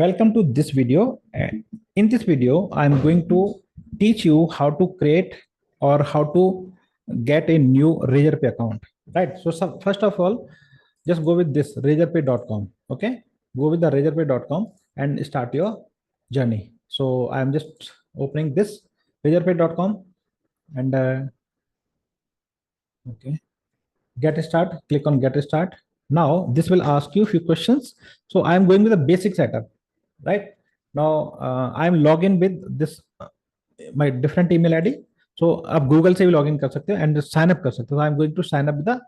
Welcome to this video. And in this video, I'm going to teach you how to create or how to get a new Razorpay account. Right. So first of all, just go with this razorpay.com. Okay. Go with the razorpay.com and start your journey. So I'm just opening this razorpay.com and okay, get start. Click on get start. Now this will ask you a few questions. So I'm going with a basic setup. Right now I'm login with this my different email id. So आप Google से भी login कर सकते हो and sign up कर सकते हो. I am going to sign up with the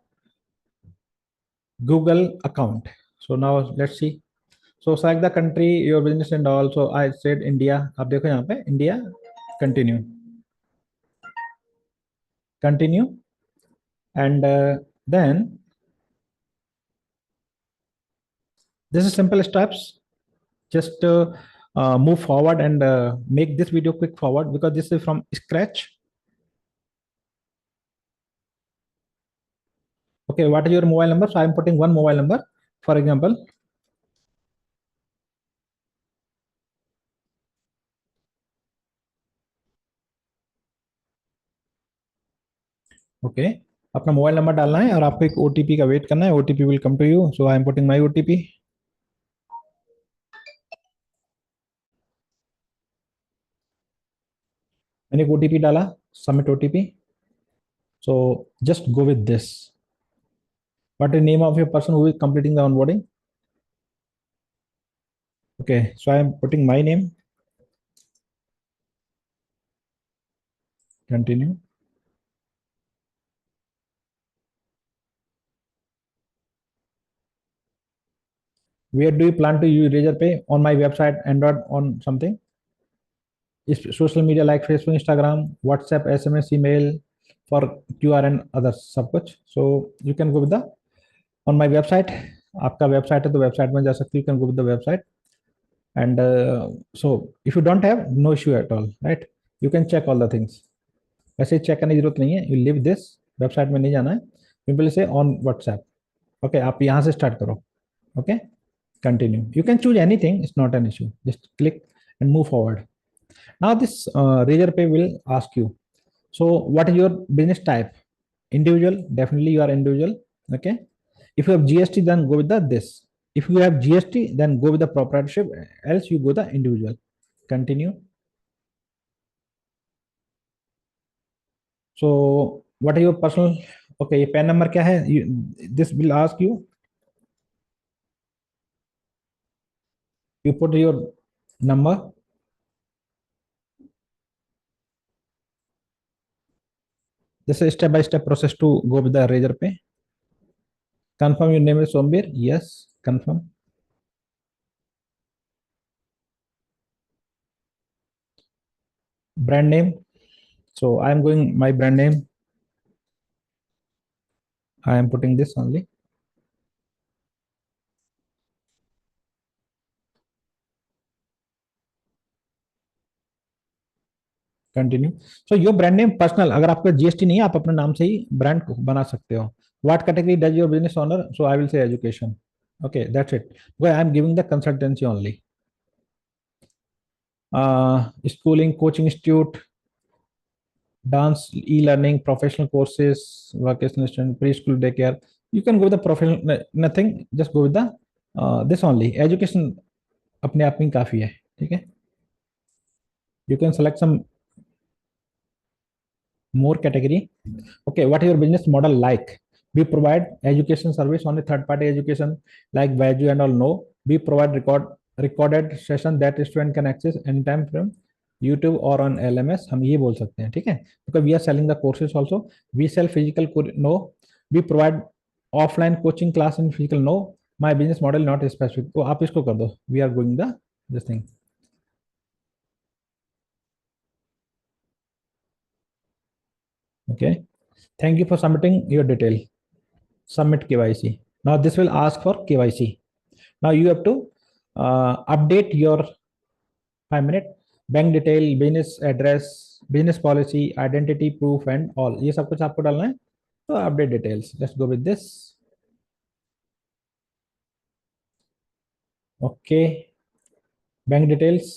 Google account. So now let's see. So select the country your business and all. So I said India. आप देखो यहाँ पे India. Continue. Continue and then this is simple steps. Just move forward and make this video quick forward because this is from scratch. Okay, what is your mobile number? So I'm putting one mobile number, for example. Okay, अपना mobile number डालना है और आपको एक OTP का wait करना है. OTP will come to you. So I am putting my OTP. मैंने एक ओटीपी डाला. Submit OTP. So just go with this. What is name of your person who is completing the onboarding? Okay, so I am putting my name. Continue. Where do you plan to use Razorpay? On my website, Android, on something? Social media like Facebook, Instagram, WhatsApp, SMS, email, for QR and others, सब कुछ. So you can go with the on my website. आपका website है तो website में जा सकते हो. You can go with the website. And so if you don't have, no issue at all, right? You can check all the things. वैसे check करने की जरूरत नहीं है. You leave this. वेबसाइट में नहीं जाना है. सिंपली से on WhatsApp. Okay, आप यहाँ से स्टार्ट करो. Okay, continue. You can choose anything. It's not an issue. Just click and move forward. Now this Razorpay will ask you, so what is your business type? Individual. Definitely you are individual. Okay. If you have GST, then go with the this. If you have GST, then go with the proprietorship. Else you go the individual. Continue. So what are your personal? Okay, PAN number क्या है? This will ask you. You put your number. This is a step-by-step process to go with the Razorpay. Confirm your name is Sombir. Yes, confirm. Brand name. So I am going my brand name. I am putting this only. Continue. So your brand name personal. अगर आपका GST नहीं है आप अपने नाम से ही brand बना सकते हो. What category does your business owner? So I will say education. Okay, that's it. I am giving the consultancy only. Schooling, coaching institute, dance, e learning, professional courses, vocational student, pre school, day care. You can go with the professional. Nothing, just go with the this only. Education अपने आप में काफी है. ठीक है. You can select some more category. Okay, what is your business model like? We provide education service on a third party education like Vaju and all. No, we provide recorded session that student can access anytime from YouTube or on LMS. हम ये बोल सकते हैं. ठीक है. Because we are selling the courses also. We sell physical. No, we provide offline coaching class in physical. No, my business model not specific. तो आप इसको कर दो. We are going the this thing. Okay, thank you for submitting your detail. Submit KYC. Now this will ask for KYC. Now you have to update your 5 minute bank detail, business address, business policy, identity proof and all. ये सब कुछ आपको डालना है. तो update details. Let's go with this. Okay. Bank details,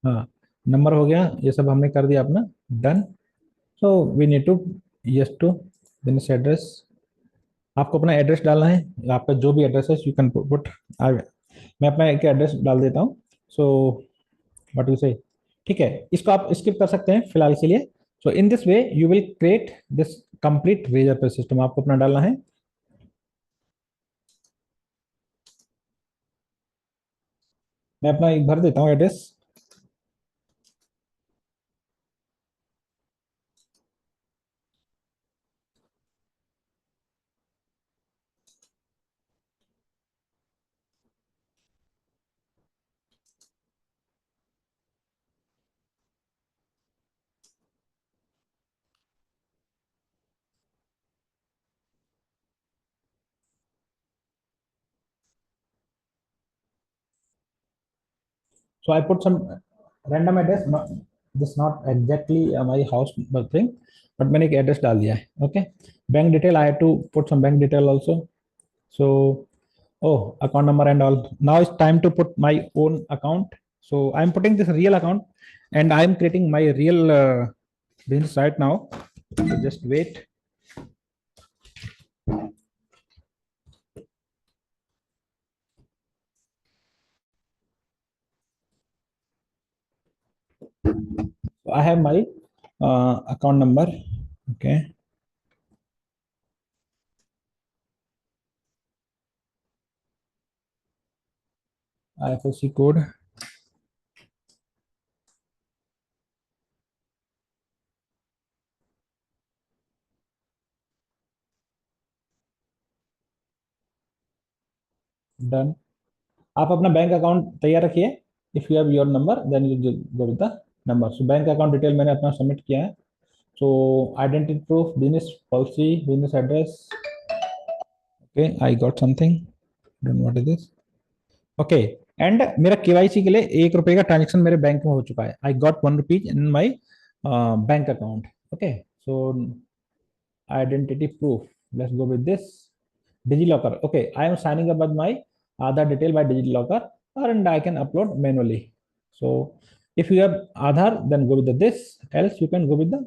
हाँ, number हो गया, ये सब हमने कर दिया अपना, done. So we need to, yes to business address, आपको अपना एड्रेस डालना है, आपका जो भी एड्रेस है यू कैन पुट। मैं अपना एक एड्रेस डाल देता हूँ। सो व्हाट यू से, ठीक है, इसको आप स्किप कर सकते हैं फिलहाल के लिए। So in this way you will create this complete Razorpay system, आपको अपना डालना है। मैं अपना एक भर देता हूँ address. So I put some random address, not this not exactly my house thing, but मैंने एक एड्रेस डाल दिया है। Okay, bank detail I have to put some bank detail also. So oh, account number and all. Now it's time to put my own account. So I'm putting this real account and I'm creating my real business right now. So just wait. So I have my account number. Okay, IFSC code, done. आप अपना bank account तैयार रखिए। If you have your number then you go with the number. So bank account detail मैंने अपना submit किया है। So identity proof, business policy, business address. Okay, I got something, don't what is this. Okay, and मेरा KYC के लिए 1 रुपए का transaction मेरे बैंक में हो चुका है। I got 1 rupees in my bank account. Okay, so identity proof, let's go with this, digilocker. Okay, I am signing up with my Aadhaar detail by digilocker, and I can upload manually. So if you have Aadhaar, then go with this, else you can go with the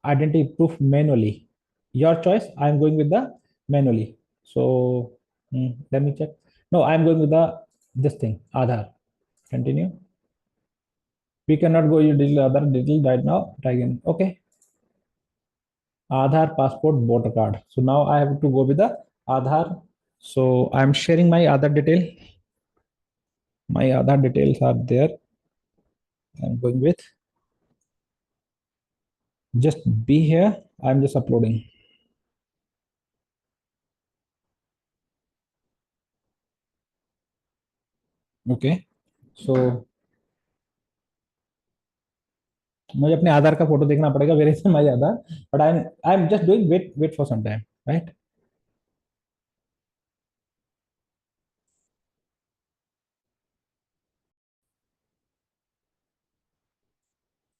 identity proof manually, your choice. I am going with the manually. So let me check. No, I am going with the this thing, Aadhaar. Continue. We cannot go your digital Aadhaar digital right now, try again. Okay, Aadhaar, passport, voter card. So now I have to go with the Aadhaar. So I'm sharing my Aadhaar detail. My Aadhaar details are there. I'm going with. Just be here. I'm just uploading. Okay. So मुझे अपने आधार का photo देखना पड़ेगा, where is my Aadhaar, but I am just doing, wait for some time, right.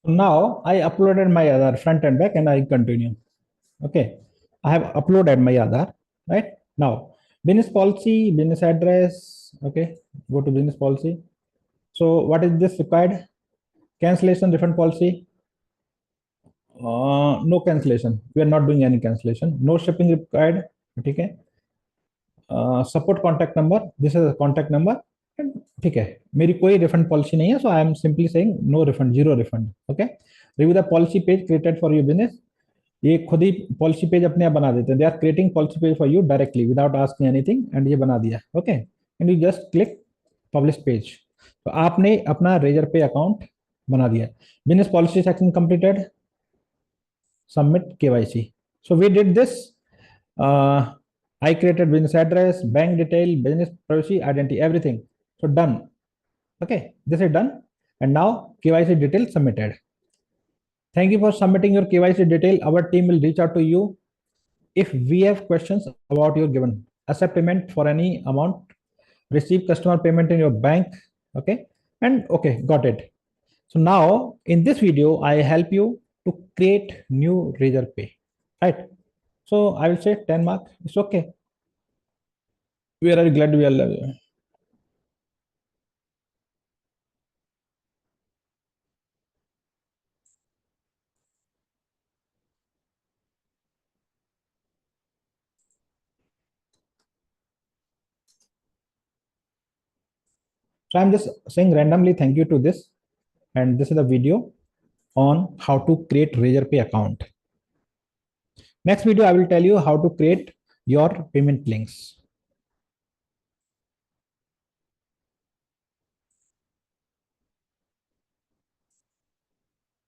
Now I uploaded my Aadhaar front and back, and I continue. Okay, I have uploaded my Aadhaar. Right now, business policy, business address. Okay, go to business policy. So what is this required? Cancellation, refund policy. No cancellation. We are not doing any cancellation. No shipping required. Okay. Support contact number, this is contact number, ठीक है। मेरी कोई refund policy नहीं है, so I am simply saying no refund, zero refund. Okay, review the policy page created for your business. ये खुद ही policy page अपने आप बना देते हैं, they are creating policy page for you directly without asking anything, and ये बना दिया। Okay, and you just click publish page. तो आपने अपना रेजर पे अकाउंट बना दिया। Business policy section completed, submit KYC. So we did this. I created business address, bank detail, business privacy, identity, everything. So done. Okay, this is done. And now KYC detail submitted. Thank you for submitting your KYC detail. Our team will reach out to you if we have questions about your given. Accept payment for any amount. Receive customer payment in your bank. Okay, and okay, got it. So now in this video, I help you to create new Razorpay, right? So I will say 10 mark. It's okay. We are very glad we are. So I'm just saying randomly thank you to this, and this is the video on how to create Razorpay account. Next video, I will tell you how to create your payment links.